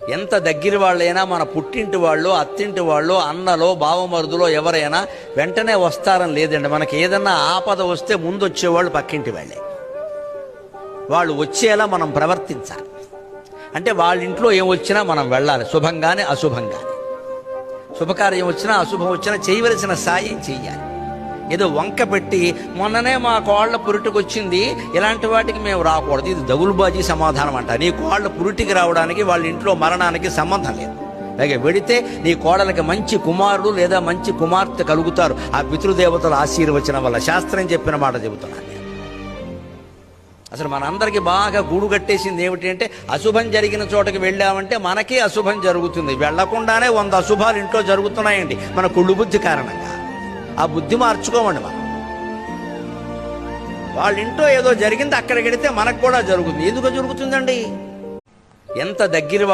ఎంత దగ్గర వాళ్ళైనా, మన పుట్టింటి వాళ్ళు, అత్తింటి వాళ్ళు, అన్నలో బావమరుదులో ఎవరైనా వెంటనే వస్తారని లేదండి. మనకి ఏదన్నా ఆపద వస్తే ముందు వచ్చేవాళ్ళు పక్కింటి వాళ్ళే. వాళ్ళు వచ్చేలా మనం ప్రవర్తించాలి. అంటే వాళ్ళ ఇంట్లో ఏం వచ్చినా మనం వెళ్ళాలి, శుభంగానే అశుభంగానే. శుభకార్యం వచ్చినా అశుభం వచ్చినా చేయవలసిన సాయం చెయ్యాలి. ఏదో వంక పెట్టి మొన్ననే మా కోళ్ల పురిటికి వచ్చింది, ఇలాంటి వాటికి మేము రాకూడదు, ఇది దగులుబాజీ సమాధానం అంట. నీ కోళ్ల పురిటికి రావడానికి వాళ్ళ ఇంట్లో మరణానికి సంబంధం లేదు. అలాగే వెడితే నీ కోడలకి మంచి కుమారుడు లేదా మంచి కుమార్తె కలుగుతారు ఆ పితృదేవతల ఆశీర్వచనం వల్ల. శాస్త్రం చెప్పిన మాట చెబుతున్నాను. అసలు మనందరికీ బాగా గూడు కట్టేసింది ఏమిటి అంటే, అశుభం జరిగిన చోటకి వెళ్ళామంటే మనకే అశుభం జరుగుతుంది. వెళ్లకుండానే 100 అశుభాలు ఇంట్లో జరుగుతున్నాయండి మన కుళ్ళు బుద్ధి కారణంగా. ఆ బుద్ధి మార్చుకోమండి మనం. వాళ్ళ ఇంట్లో ఏదో జరిగింది, అక్కడికి వెడితే మనకు కూడా జరుగుతుంది. ఎందుకు జరుగుతుందండి? ఎంత దగ్గర